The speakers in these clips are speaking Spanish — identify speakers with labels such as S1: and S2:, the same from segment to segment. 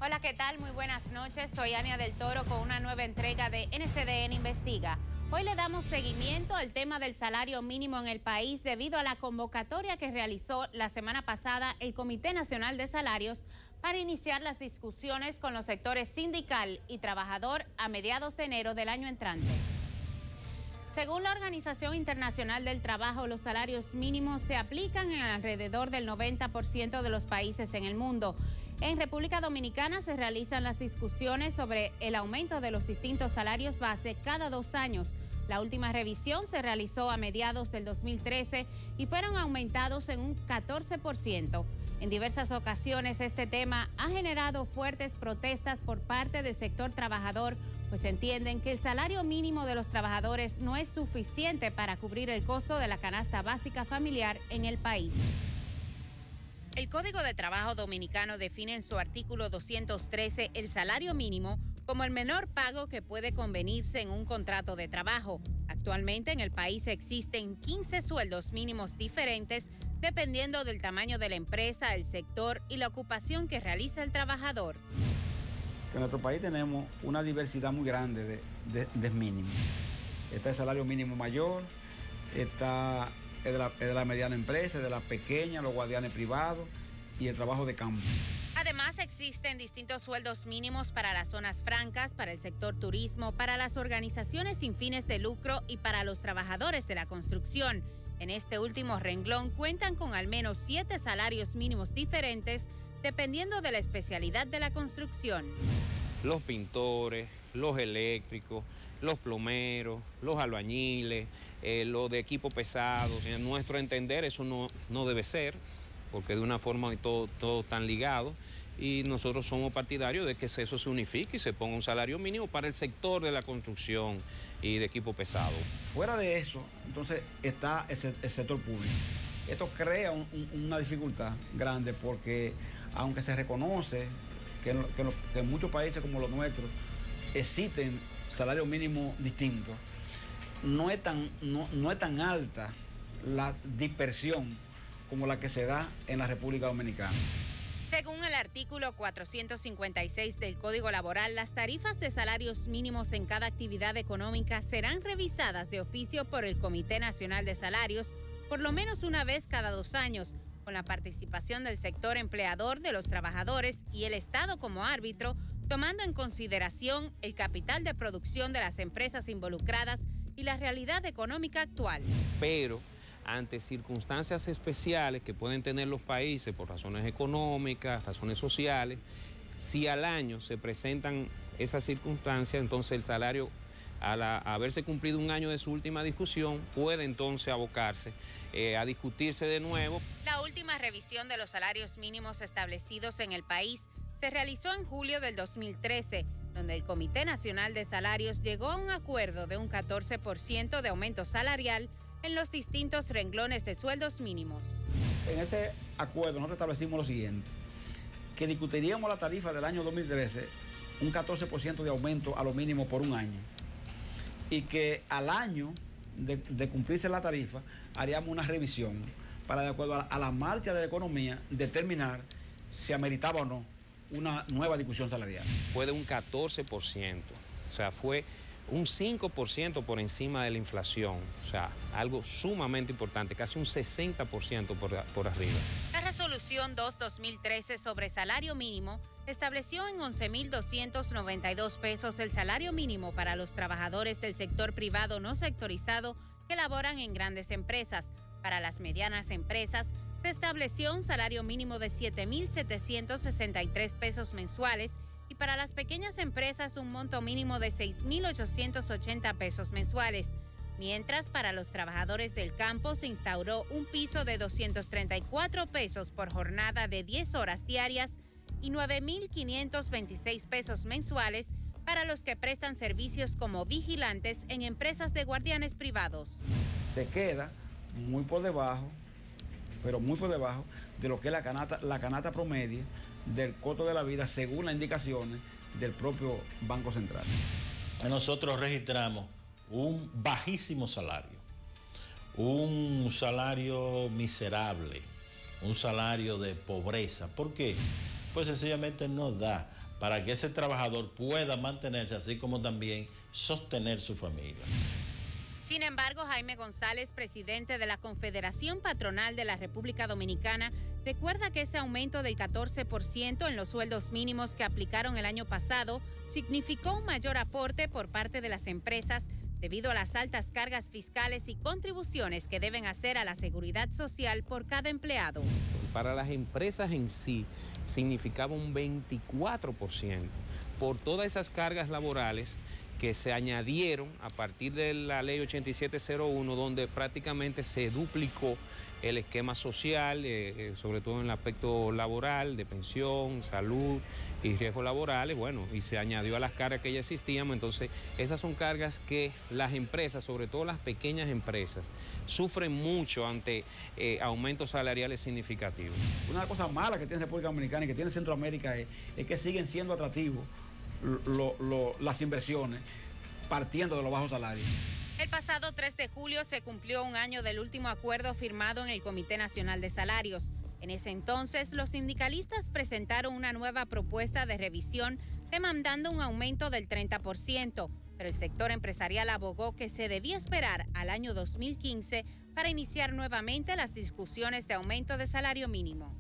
S1: Hola, ¿qué tal? Muy buenas noches. Soy Ania del Toro con una nueva entrega de NCDN Investiga. Hoy le damos seguimiento al tema del salario mínimo en el país debido a la convocatoria que realizó la semana pasada el Comité Nacional de Salarios para iniciar las discusiones con los sectores sindical y trabajador a mediados de enero del año entrante. Según la Organización Internacional del Trabajo, los salarios mínimos se aplican en alrededor del 90% de los países en el mundo. En República Dominicana se realizan las discusiones sobre el aumento de los distintos salarios base cada 2 años. La última revisión se realizó a mediados del 2013 y fueron aumentados en un 14%. En diversas ocasiones este tema ha generado fuertes protestas por parte del sector trabajador, pues entienden que el salario mínimo de los trabajadores no es suficiente para cubrir el costo de la canasta básica familiar en el país. El Código de Trabajo Dominicano define en su artículo 213 el salario mínimo como el menor pago que puede convenirse en un contrato de trabajo. Actualmente en el país existen 15 sueldos mínimos diferentes dependiendo del tamaño de la empresa, el sector y la ocupación que realiza el trabajador.
S2: En nuestro país tenemos una diversidad muy grande de mínimos. Está el salario mínimo mayor, está es de la mediana empresa, de la pequeña, los guardianes privados y el trabajo de campo.
S1: Además, existen distintos sueldos mínimos para las zonas francas, para el sector turismo, para las organizaciones sin fines de lucro y para los trabajadores de la construcción. En este último renglón cuentan con al menos 7 salarios mínimos diferentes dependiendo de la especialidad de la construcción.
S3: Los pintores, los eléctricos, los plomeros, los albañiles, los de equipo pesado. En nuestro entender eso no debe ser, porque de una forma todo están ligados y nosotros somos partidarios de que eso se unifique y se ponga un salario mínimo para el sector de la construcción y de equipo pesado. Fuera de eso, entonces está el sector público.
S2: Esto crea una dificultad grande porque aunque se reconoce que en muchos países como los nuestros existen salarios mínimos distintos, no es tan alta la dispersión como la que se da en la República Dominicana.
S1: Según el artículo 456 del Código Laboral, las tarifas de salarios mínimos en cada actividad económica serán revisadas de oficio por el Comité Nacional de Salarios por lo menos una vez cada 2 años, con la participación del sector empleador, de los trabajadores y el Estado como árbitro, tomando en consideración el capital de producción de las empresas involucradas y la realidad económica actual.
S3: Pero ante circunstancias especiales que pueden tener los países por razones económicas, razones sociales, si al año se presentan esas circunstancias, entonces el salario, al haberse cumplido un año de su última discusión, puede entonces abocarse a discutirse de nuevo.
S1: La última revisión de los salarios mínimos establecidos en el país se realizó en julio del 2013, donde el Comité Nacional de Salarios llegó a un acuerdo de un 14% de aumento salarial en los distintos renglones de sueldos mínimos.
S2: En ese acuerdo nosotros establecimos lo siguiente, que discutiríamos la tarifa del año 2013, un 14% de aumento a lo mínimo por un año, y que al año de cumplirse la tarifa haríamos una revisión para, de acuerdo a la marcha de la economía, determinar si ameritaba o no una nueva discusión salarial.
S3: Fue de un 14%, o sea, fue un 5% por encima de la inflación, o sea, algo sumamente importante, casi un 60% por arriba.
S1: La resolución 2/2013 sobre salario mínimo estableció en 11.292 pesos el salario mínimo para los trabajadores del sector privado no sectorizado que laboran en grandes empresas. Para las medianas empresas se estableció un salario mínimo de 7.763 pesos mensuales y para las pequeñas empresas un monto mínimo de 6.880 pesos mensuales, mientras para los trabajadores del campo se instauró un piso de 234 pesos por jornada de 10 horas diarias y 9.526 pesos mensuales para los que prestan servicios como vigilantes en empresas de guardianes privados.
S2: Se queda muy por debajo, pero muy por debajo de lo que es la canasta promedio del costo de la vida según las indicaciones del propio Banco Central.
S4: Nosotros registramos un bajísimo salario, un salario miserable, un salario de pobreza. ¿Por qué? Pues sencillamente no da para que ese trabajador pueda mantenerse, así como también sostener su familia.
S1: Sin embargo, Jaime González, presidente de la Confederación Patronal de la República Dominicana, recuerda que ese aumento del 14% en los sueldos mínimos que aplicaron el año pasado significó un mayor aporte por parte de las empresas debido a las altas cargas fiscales y contribuciones que deben hacer a la seguridad social por cada empleado.
S3: Para las empresas en sí significaba un 24% por todas esas cargas laborales que se añadieron a partir de la ley 8701, donde prácticamente se duplicó el esquema social, sobre todo en el aspecto laboral, de pensión, salud y riesgos laborales, bueno, y se añadió a las cargas que ya existían. Entonces, esas son cargas que las empresas, sobre todo las pequeñas empresas, sufren mucho ante aumentos salariales significativos.
S2: Una cosa mala que tiene República Dominicana y que tiene Centroamérica es que siguen siendo atractivos las inversiones partiendo de los bajos salarios.
S1: El pasado 3 de julio se cumplió un año del último acuerdo firmado en el Comité Nacional de Salarios. En ese entonces, los sindicalistas presentaron una nueva propuesta de revisión demandando un aumento del 30%, pero el sector empresarial abogó que se debía esperar al año 2015 para iniciar nuevamente las discusiones de aumento de salario mínimo.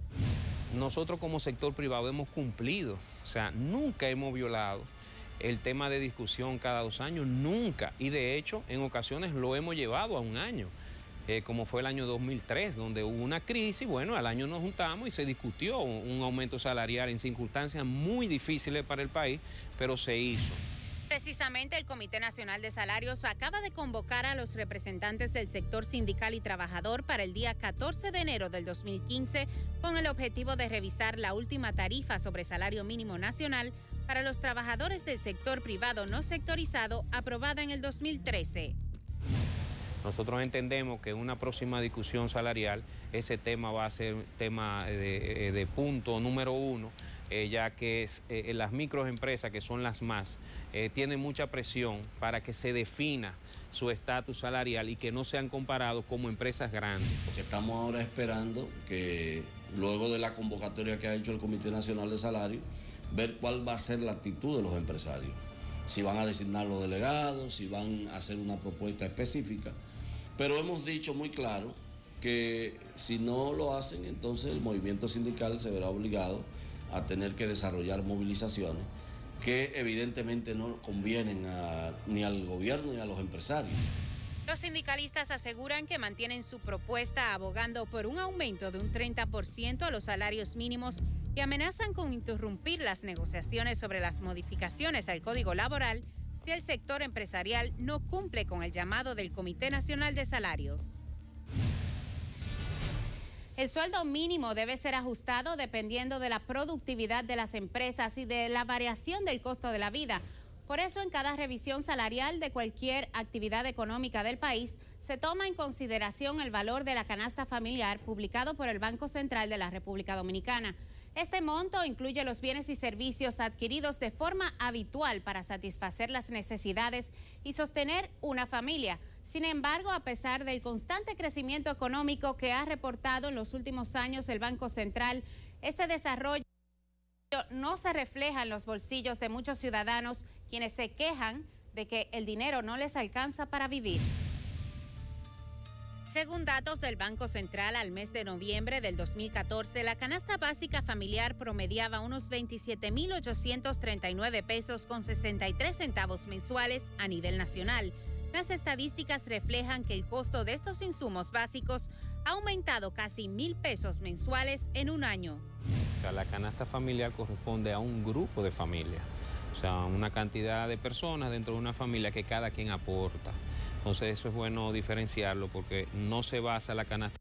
S3: Nosotros como sector privado hemos cumplido, o sea, nunca hemos violado el tema de discusión cada 2 años, nunca. Y de hecho, en ocasiones lo hemos llevado a un año, como fue el año 2003, donde hubo una crisis. Bueno, al año nos juntamos y se discutió un aumento salarial en circunstancias muy difíciles para el país, pero se hizo.
S1: Precisamente el Comité Nacional de Salarios acaba de convocar a los representantes del sector sindical y trabajador para el día 14 de enero del 2015 con el objetivo de revisar la última tarifa sobre salario mínimo nacional para los trabajadores del sector privado no sectorizado aprobada en el 2013.
S3: Nosotros entendemos que en una próxima discusión salarial ese tema va a ser tema de punto número 1, ya que las microempresas, que son las más, tienen mucha presión para que se defina su estatus salarial y que no sean comparados como empresas grandes.
S5: Estamos ahora esperando que luego de la convocatoria que ha hecho el Comité Nacional de Salarios, ver cuál va a ser la actitud de los empresarios. Si van a designar los delegados, si van a hacer una propuesta específica. Pero hemos dicho muy claro que si no lo hacen, entonces el movimiento sindical se verá obligado a tener que desarrollar movilizaciones que evidentemente no convienen ni al gobierno ni a los empresarios.
S1: Los sindicalistas aseguran que mantienen su propuesta abogando por un aumento de un 30% a los salarios mínimos y amenazan con interrumpir las negociaciones sobre las modificaciones al Código Laboral si el sector empresarial no cumple con el llamado del Comité Nacional de Salarios. El sueldo mínimo debe ser ajustado dependiendo de la productividad de las empresas y de la variación del costo de la vida. Por eso, en cada revisión salarial de cualquier actividad económica del país, se toma en consideración el valor de la canasta familiar publicado por el Banco Central de la República Dominicana. Este monto incluye los bienes y servicios adquiridos de forma habitual para satisfacer las necesidades y sostener una familia. Sin embargo, a pesar del constante crecimiento económico que ha reportado en los últimos años el Banco Central, este desarrollo no se refleja en los bolsillos de muchos ciudadanos, quienes se quejan de que el dinero no les alcanza para vivir. Según datos del Banco Central, al mes de noviembre del 2014, la canasta básica familiar promediaba unos 27.839 pesos con 63 centavos mensuales a nivel nacional. Las estadísticas reflejan que el costo de estos insumos básicos ha aumentado casi 1.000 pesos mensuales en un año.
S3: O sea, la canasta familiar corresponde a un grupo de familias, o sea, una cantidad de personas dentro de una familia que cada quien aporta. Entonces eso es bueno diferenciarlo porque no se basa la canasta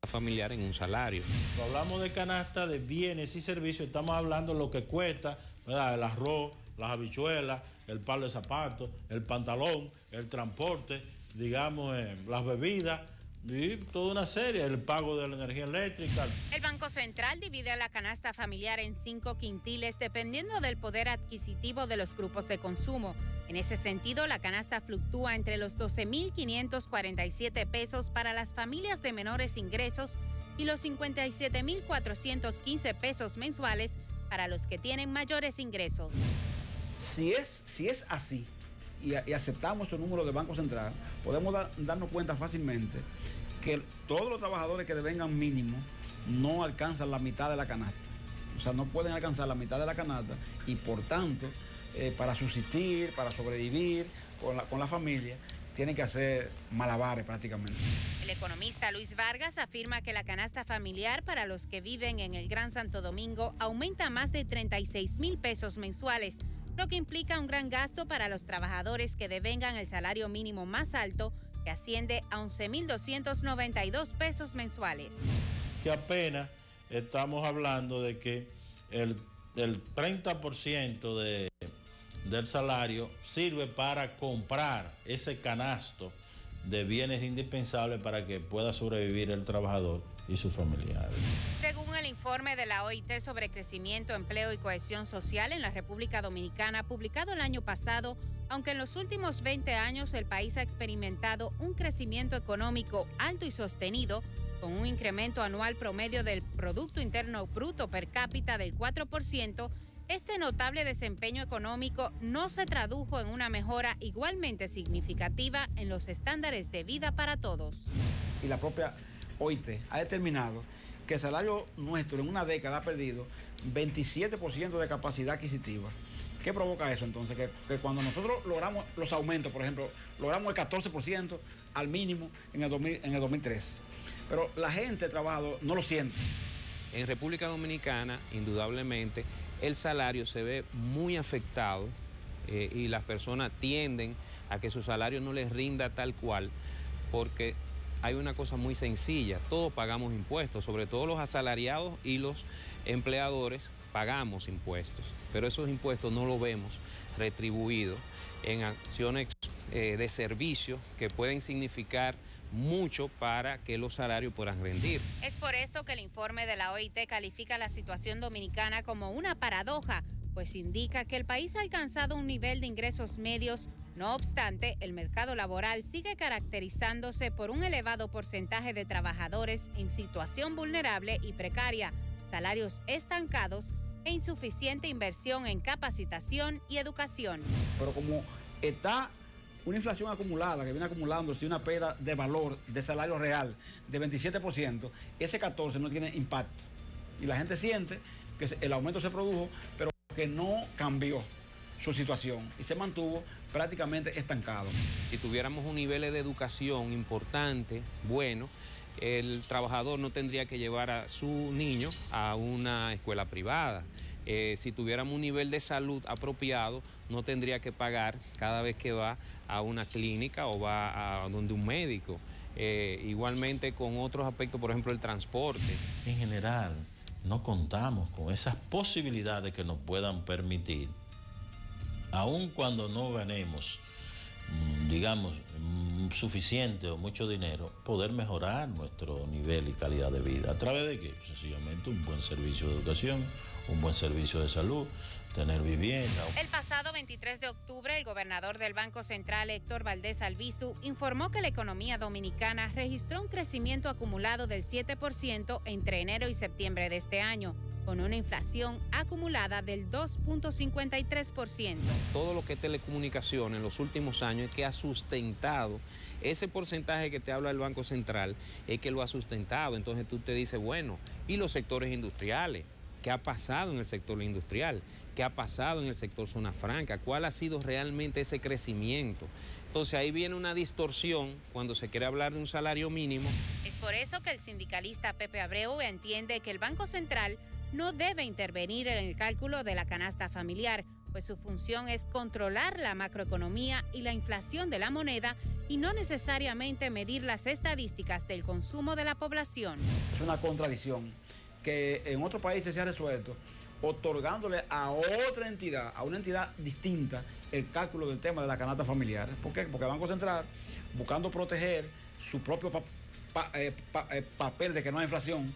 S3: familiar en un salario.
S4: Cuando hablamos de canasta de bienes y servicios, estamos hablando de lo que cuesta, ¿verdad? El arroz, las habichuelas, el par de zapatos, el pantalón, el transporte, digamos, las bebidas y toda una serie, el pago de la energía eléctrica.
S1: El Banco Central divide la canasta familiar en 5 quintiles dependiendo del poder adquisitivo de los grupos de consumo. En ese sentido, la canasta fluctúa entre los 12.547 pesos para las familias de menores ingresos y los 57.415 pesos mensuales para los que tienen mayores ingresos.
S2: Si es así y aceptamos el número del Banco Central, podemos darnos cuenta fácilmente que todos los trabajadores que devengan mínimo no alcanzan la mitad de la canasta. O sea, no pueden alcanzar la mitad de la canasta y por tanto, para subsistir, para sobrevivir con la familia, tienen que hacer malabares prácticamente.
S1: El economista Luis Vargas afirma que la canasta familiar para los que viven en el Gran Santo Domingo aumenta más de 36,000 pesos mensuales, lo que implica un gran gasto para los trabajadores que devengan el salario mínimo más alto, que asciende a 11,292 pesos mensuales.
S4: Que apenas estamos hablando de que el 30% del salario sirve para comprar ese canasto de bienes indispensables para que pueda sobrevivir el trabajador y sus familiares.
S1: Según el informe de la OIT sobre crecimiento, empleo y cohesión social en la República Dominicana, publicado el año pasado, aunque en los últimos 20 años el país ha experimentado un crecimiento económico alto y sostenido, con un incremento anual promedio del Producto Interno Bruto per cápita del 4%, este notable desempeño económico no se tradujo en una mejora igualmente significativa en los estándares de vida para todos.
S2: Y la propia OIT ha determinado que el salario nuestro en una década ha perdido 27% de capacidad adquisitiva. ¿Qué provoca eso entonces? Que cuando nosotros logramos los aumentos, por ejemplo, logramos el 14% al mínimo en el 2013, pero la gente, el trabajador, no lo siente.
S3: En República Dominicana, indudablemente, el salario se ve muy afectado y las personas tienden a que su salario no les rinda tal cual, porque hay una cosa muy sencilla: todos pagamos impuestos, sobre todo los asalariados y los empleadores pagamos impuestos, pero esos impuestos no los vemos retribuidos en acciones de servicio que pueden significar mucho para que los salarios puedan rendir.
S1: Es por esto que el informe de la OIT califica la situación dominicana como una paradoja, pues indica que el país ha alcanzado un nivel de ingresos medios. No obstante, el mercado laboral sigue caracterizándose por un elevado porcentaje de trabajadores en situación vulnerable y precaria, salarios estancados e insuficiente inversión en capacitación y educación.
S2: Pero como está una inflación acumulada, que viene acumulándose, una pérdida de valor de salario real de 27%, ese 14% no tiene impacto. Y la gente siente que el aumento se produjo, pero que no cambió su situación y se mantuvo prácticamente estancado.
S3: Si tuviéramos un nivel de educación importante, bueno, el trabajador no tendría que llevar a su niño a una escuela privada. Si tuviéramos un nivel de salud apropiado, no tendría que pagar cada vez que va a una clínica o va a donde un médico. Igualmente con otros aspectos, por ejemplo, el transporte.
S4: En general, no contamos con esas posibilidades que nos puedan permitir, aun cuando no ganemos, digamos, suficiente o mucho dinero, poder mejorar nuestro nivel y calidad de vida. ¿A través de qué? Sencillamente un buen servicio de educación, un buen servicio de salud, tener vivienda.
S1: El pasado 23 de octubre, el gobernador del Banco Central, Héctor Valdés Albizu, informó que la economía dominicana registró un crecimiento acumulado del 7% entre enero y septiembre de este año, con una inflación acumulada del 2.53%.
S3: Todo lo que es telecomunicación en los últimos años es que ha sustentado ese porcentaje que te habla el Banco Central, es que lo ha sustentado. Entonces tú te dices, bueno, ¿y los sectores industriales? ¿Qué ha pasado en el sector industrial? ¿Qué ha pasado en el sector zona franca? ¿Cuál ha sido realmente ese crecimiento? Entonces ahí viene una distorsión cuando se quiere hablar de un salario mínimo.
S1: Es por eso que el sindicalista Pepe Abreu entiende que el Banco Central no debe intervenir en el cálculo de la canasta familiar, pues su función es controlar la macroeconomía y la inflación de la moneda y no necesariamente medir las estadísticas del consumo de la población.
S2: Es una contradicción que en otros países se ha resuelto otorgándole a otra entidad, a una entidad distinta, el cálculo del tema de la canasta familiar. ¿Por qué? Porque el Banco Central, buscando proteger su propio papel de que no hay inflación,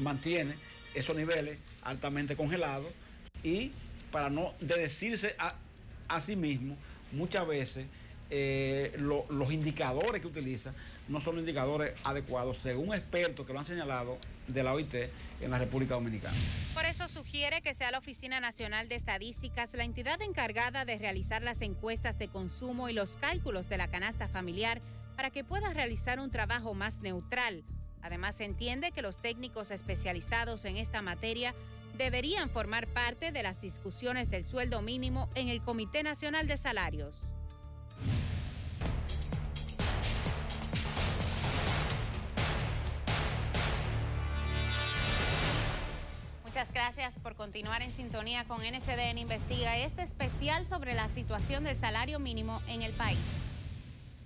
S2: mantiene esos niveles altamente congelados y para no decirse a sí mismo, muchas veces los indicadores que utiliza no son los indicadores adecuados, según expertos que lo han señalado de la OIT en la República Dominicana.
S1: Por eso sugiere que sea la Oficina Nacional de Estadísticas la entidad encargada de realizar las encuestas de consumo y los cálculos de la canasta familiar para que pueda realizar un trabajo más neutral. Además, se entiende que los técnicos especializados en esta materia deberían formar parte de las discusiones del sueldo mínimo en el Comité Nacional de Salarios. Muchas gracias por continuar en sintonía con NCDN Investiga, este especial sobre la situación del salario mínimo en el país.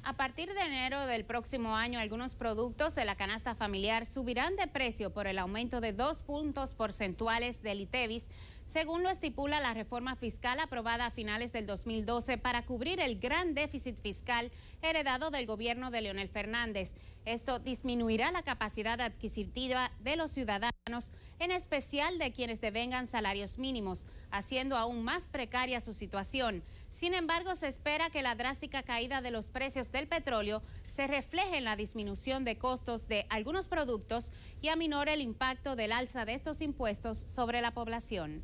S1: A partir de enero del próximo año, algunos productos de la canasta familiar subirán de precio por el aumento de 2 puntos porcentuales del ITEVIS, según lo estipula la reforma fiscal aprobada a finales del 2012 para cubrir el gran déficit fiscal heredado del gobierno de Leonel Fernández. Esto disminuirá la capacidad adquisitiva de los ciudadanos, en especial de quienes devengan salarios mínimos, haciendo aún más precaria su situación. Sin embargo, se espera que la drástica caída de los precios del petróleo se refleje en la disminución de costos de algunos productos y aminore el impacto del alza de estos impuestos sobre la población.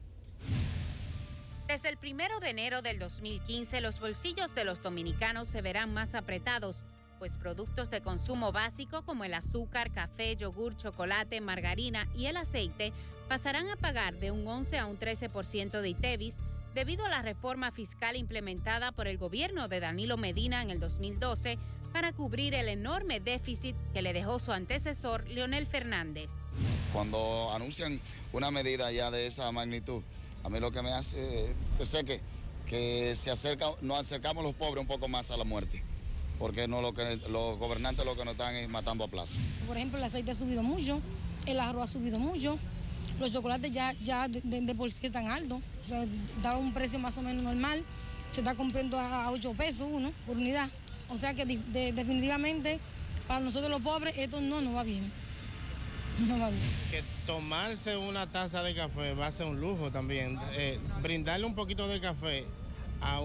S1: Desde el 1 de enero del 2015, los bolsillos de los dominicanos se verán más apretados, pues productos de consumo básico como el azúcar, café, yogur, chocolate, margarina y el aceite pasarán a pagar de un 11 a un 13% de ITEVIS debido a la reforma fiscal implementada por el gobierno de Danilo Medina en el 2012 para cubrir el enorme déficit que le dejó su antecesor Leonel Fernández.
S6: Cuando anuncian una medida ya de esa magnitud, a mí lo que me hace que sé que nos acercamos los pobres un poco más a la muerte, porque no los gobernantes lo que nos están es matando a plazo.
S7: Por ejemplo, el aceite ha subido mucho, el arroz ha subido mucho, los chocolates ya de por sí están altos, o sea, daba un precio más o menos normal, se está comprando a 8 pesos uno por unidad, o sea que definitivamente para nosotros los pobres esto no nos va bien. No va bien.
S8: Que tomarse una taza de café va a ser un lujo también. Brindarle un poquito de café a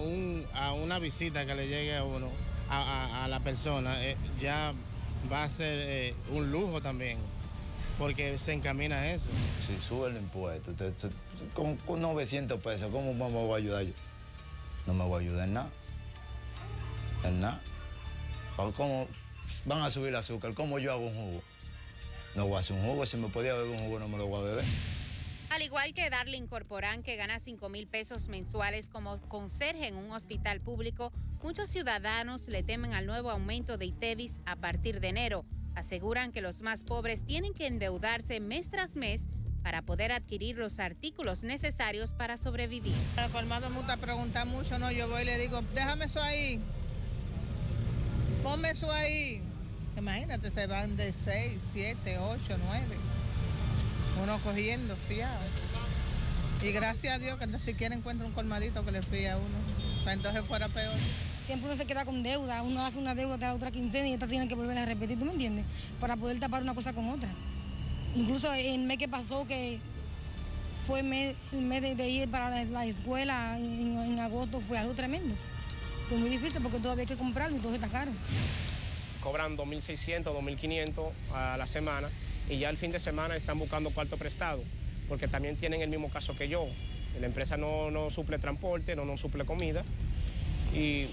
S8: una visita que le llegue a uno, a la persona, ya va a ser un lujo también, porque se encamina a eso.
S9: Si sube el impuesto, con 900 pesos, ¿cómo me voy a ayudar yo? No me voy a ayudar en nada. En nada. ¿Cómo van a subir el azúcar? ¿Cómo yo hago un jugo? No voy a hacer un jugo, si me podía beber un jugo no me lo voy a beber.
S1: Al igual que Darlin Corporán, que gana 5,000 pesos mensuales como conserje en un hospital público, muchos ciudadanos le temen al nuevo aumento de ITEVIS a partir de enero. Aseguran que los más pobres tienen que endeudarse mes tras mes para poder adquirir los artículos necesarios para sobrevivir.
S10: El colmado me gusta preguntar mucho, ¿no? Yo voy y le digo, déjame eso ahí, ponme eso ahí. Imagínate, se van de 6, 7, 8, 9. Uno cogiendo, fiado. Y gracias a Dios que ni siquiera encuentra un colmadito que le fíe a uno. Para entonces fuera peor.
S7: Siempre uno se queda con deuda, uno hace una deuda de la otra quincena y esta tiene que volver a repetir, ¿tú me entiendes? Para poder tapar una cosa con otra. Incluso el mes que pasó, que fue el mes de ir para la escuela en agosto, fue algo tremendo. Fue muy difícil porque todavía hay que comprarlo y todo está caro.
S11: Cobran 2.600, 2.500 a la semana y ya el fin de semana están buscando cuarto prestado, porque también tienen el mismo caso que yo. La empresa no suple transporte, no suple comida y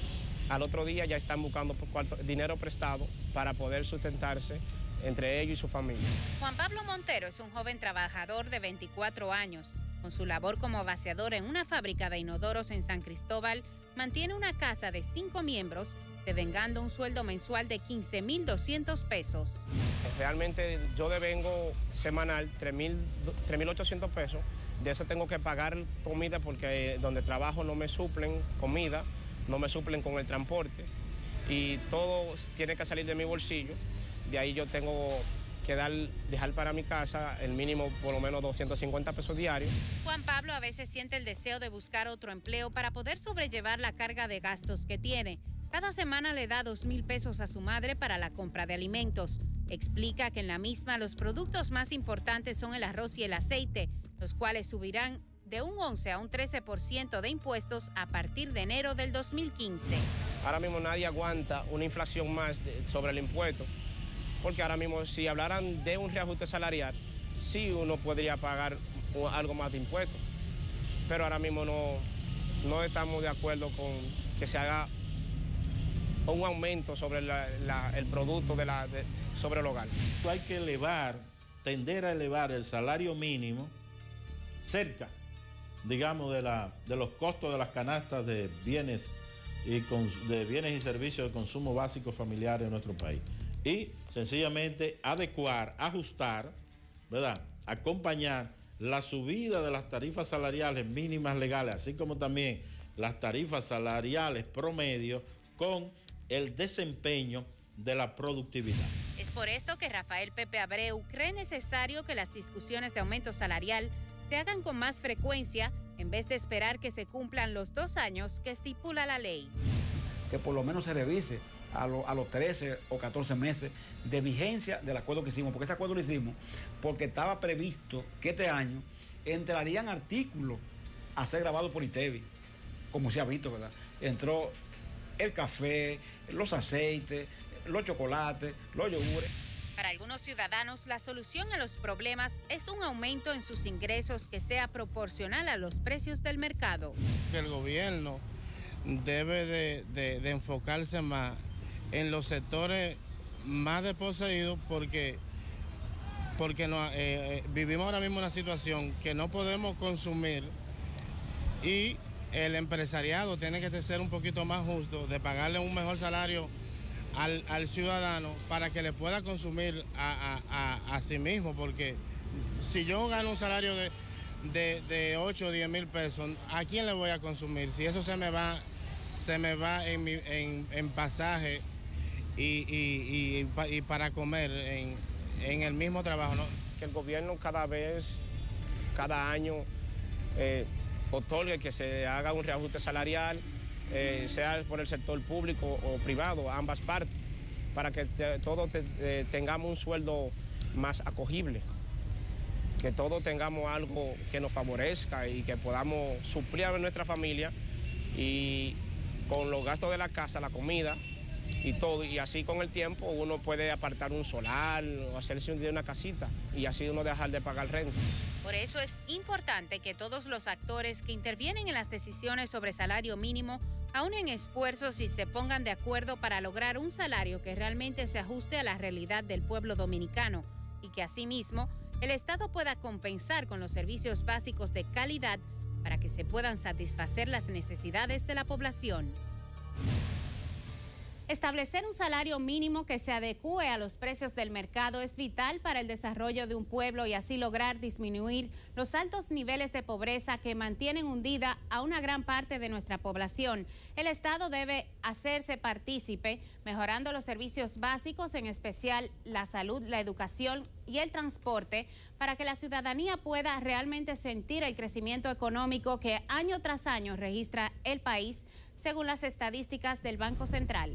S11: al otro día ya están buscando dinero prestado para poder sustentarse entre ellos y su familia.
S1: Juan Pablo Montero es un joven trabajador de 24 años. Con su labor como vaciador en una fábrica de inodoros en San Cristóbal, mantiene una casa de 5 miembros, devengando un sueldo mensual de 15.200 pesos.
S11: Realmente yo devengo semanal 3.800 pesos. De eso tengo que pagar comida porque donde trabajo no me suplen comida, no me suplen con el transporte y todo tiene que salir de mi bolsillo. De ahí yo tengo que dejar para mi casa el mínimo por lo menos 250 pesos diarios.
S1: Juan Pablo a veces siente el deseo de buscar otro empleo para poder sobrellevar la carga de gastos que tiene. Cada semana le da 2,000 pesos a su madre para la compra de alimentos. Explica que en la misma los productos más importantes son el arroz y el aceite, los cuales subirán de un 11 a un 13% de impuestos a partir de enero del 2015.
S11: Ahora mismo nadie aguanta una inflación más sobre el impuesto, porque ahora mismo si hablaran de un reajuste salarial, sí uno podría pagar algo más de impuestos, pero ahora mismo no estamos de acuerdo con que se haga un aumento sobre el producto sobre el hogar.
S4: Hay que tender a elevar el salario mínimo cerca, digamos, de los costos de las canastas de bienes y servicios de consumo básico familiar en nuestro país. Y sencillamente adecuar, ajustar, ¿verdad?, acompañar la subida de las tarifas salariales mínimas legales, así como también las tarifas salariales promedio con el desempeño de la productividad.
S1: Es por esto que Rafael Pepe Abreu cree necesario que las discusiones de aumento salarial se hagan con más frecuencia en vez de esperar que se cumplan los 2 años que estipula la ley.
S2: Que por lo menos se revise a los 13 o 14 meses de vigencia del acuerdo que hicimos, porque este acuerdo lo hicimos porque estaba previsto que este año entrarían artículos a ser grabados por ITEVI, como se ha visto, ¿verdad? Entró el café, los aceites, los chocolates, los yogures.
S1: Para algunos ciudadanos, la solución a los problemas es un aumento en sus ingresos que sea proporcional a los precios del mercado.
S8: El gobierno debe de enfocarse más en los sectores más desposeídos porque vivimos ahora mismo una situación que no podemos consumir y el empresariado tiene que ser un poquito más justo de pagarle un mejor salario al ciudadano para que le pueda consumir a sí mismo, porque si yo gano un salario de 8 o 10 mil pesos, ¿a quién le voy a consumir? Si eso se me va en pasaje y para comer en el mismo trabajo, ¿no?
S11: Que el gobierno cada año otorgue que se haga un reajuste salarial, sea por el sector público o privado, ambas partes, para que todos tengamos un sueldo más acogible, que todos tengamos algo que nos favorezca y que podamos suplir a nuestra familia y con los gastos de la casa, la comida y todo, y así con el tiempo uno puede apartar un solar o hacerse un día una casita y así uno dejar de pagar renta.
S1: Por eso es importante que todos los actores que intervienen en las decisiones sobre salario mínimo aunen esfuerzos y se pongan de acuerdo para lograr un salario que realmente se ajuste a la realidad del pueblo dominicano y que asimismo el Estado pueda compensar con los servicios básicos de calidad para que se puedan satisfacer las necesidades de la población. Establecer un salario mínimo que se adecue a los precios del mercado es vital para el desarrollo de un pueblo y así lograr disminuir los altos niveles de pobreza que mantienen hundida a una gran parte de nuestra población. El Estado debe hacerse partícipe, mejorando los servicios básicos, en especial la salud, la educación y el transporte, para que la ciudadanía pueda realmente sentir el crecimiento económico que año tras año registra el país, según las estadísticas del Banco Central.